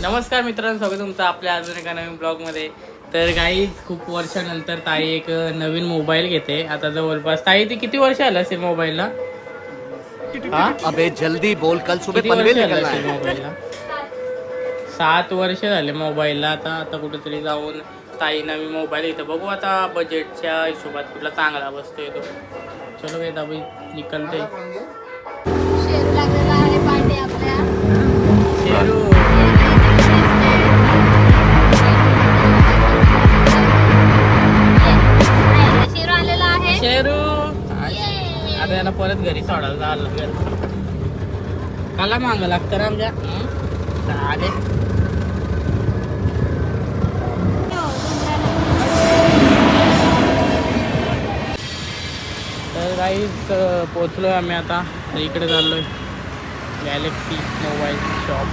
नमस्कार मित्रांनो, स्वागत तुमचं आपल्या अजून एका नवीन ब्लॉगमध्ये. तर काही खूप वर्षानंतर ताई एक नवीन मोबाईल घेते. आता जवळपास ताई ती किती वर्ष आलं असेल मोबाईलला? अबे जल्दी बोल, कल सुबह किती वर्ष पनवेल आलं निकलना असेल है. मोबाईलला? 7 वर्ष झाले मोबाईलला. आता कुठेतरी जाऊन ताई नवीन मोबाईल येतं. बघू आता बजेटच्या हिशोबात कुठला चांगला बसतोय तो. चलो काही दाबी निकलते. शेरू लागलेला आहे पार्टी आपल्या. शेरू शेरू आलेला आहे. शेरू आता याला परत घरी सोडायला जायला लागेल. काला मागं लागतं ना आमच्या. चालेल. तर काहीच पोचलोय आम्ही आता. इकडे चाललोय गॅलेक्सी मोबाईल शॉप.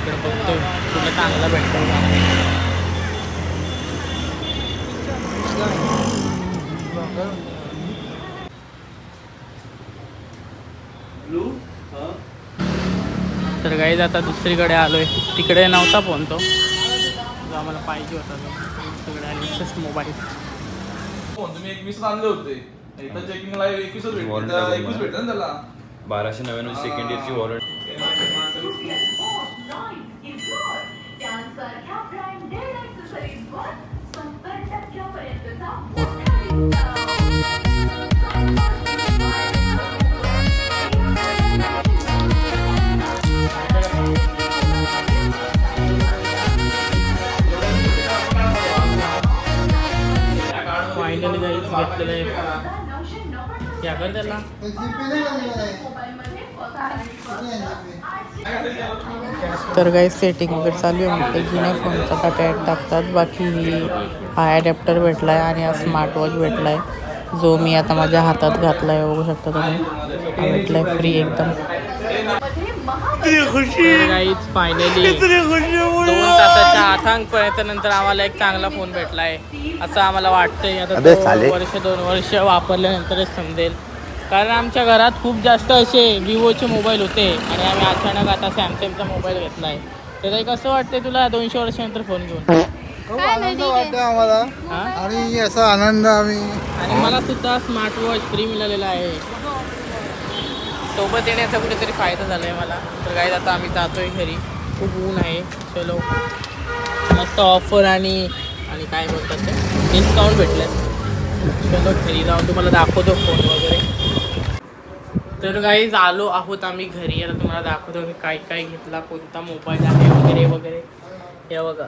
इकडे बघतोय कुठलं चांगलं भेटतं का. तर काही आता दुसरीकडे आलोय. तिकडे नव्हता फोन तो जो आम्हाला पाहिजे होता. तो दुसरीकडे आणि मोबाईल. तुम्ही 21 आणले होते. एकदा चेकिंगला 21 भेटले ना त्याला. 1299 सेकंड इयरची वॉरंटी. फायनली गाईज घेतलेलं आहे. क्या कर त्याला. तर काही सेटिंग वगैरे चालू आहे. मग ते जुन्या फोनचा डाटा ॲड टाकतात. बाकी हा ॲडॅप्टर भेटला आहे आणि हा स्मार्ट वॉच भेटला आहे जो मी आता माझ्या हातात घातला आहे. बघू शकता तुम्ही. हा भेटला आहे फ्री एकदम. गाईज फायनली 2 तासाच्या आथांगपर्यंत नंतर आम्हाला एक चांगला फोन भेटला आहे असं आम्हाला वाटतंय. आता 2 वर्ष वापरल्यानंतरच समजेल. कारण आमच्या घरात खूप जास्त असे विवोचे मोबाईल होते आणि आम्ही अचानक आता सॅमसंगचा मोबाईल घेतला आहे. तर कसं वाटतंय तुला 200 वर्षानंतर फोन घेऊन? खूप आनंद वाटतो आम्हाला. आणि असा आनंद आम्ही. आणि मला सुद्धा स्मार्ट वॉच फ्री मिळालेला आहे. सोबत येण्याचा कुठेतरी फायदा झाला आहे मला. तर काय आता आम्ही जातोय घरी. खूप ऊन आहे. चलो मस्त ऑफर आणि काय बोलतात ते डिस्काउंट भेटलं. चलो घरी जाऊन तुम्हाला दाखवतो फोन वगैरे. तर गाईज आलो आहोत आम्ही घरी. आता तुम्हाला दाखवतो मी काय काय घेतला, कोणता मोबाईल आहे वगैरे वगैरे. हे बघा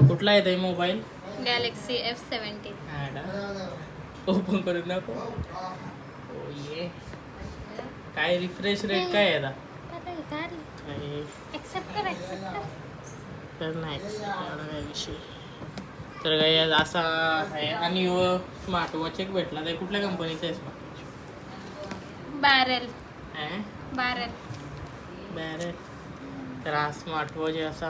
कुठला येत आहे मोबाईल. Galaxy F70. ओपन करून दाखव. ये काय रिफ्रेश रेट काय आहे आता. तर नाही एवढा काय विषय. तर काही असा आहे. आणि स्मार्ट वॉच एक भेटला. ते कुठल्या कंपनीचा आहे स्मार्ट वॉच? बॅरेल. तर हा स्मार्ट वॉच आहे असा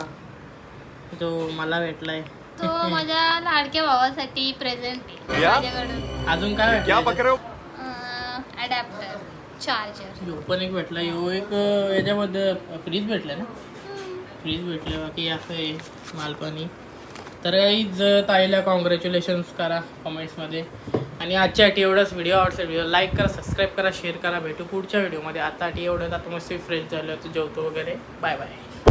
जो मला भेटलाय. तो माझ्या लाडक्या भावासाठी प्रेझेंट माझ्याकडून. अजून काय भेटलं? Adapter charger. यो पण एक भेटला. यो एक याच्यामध्ये फ्रीज भेटला ना. फ्रीज भेटलं. बाकी असं आहे मालपानी. तर काहीच ताईला कॉंग्रॅच्युलेशन्स करा कमेंट्समध्ये. आणि आजच्यासाठी एवढंच. व्हिडिओ आवडला व्हिडिओ लाईक करा, सबस्क्राईब करा, शेअर करा. भेटू पुढच्या व्हिडिओमध्ये. आता एवढंच. आता मस्त फ्रेश झालं होतं, जेवतो वगैरे. Bye bye.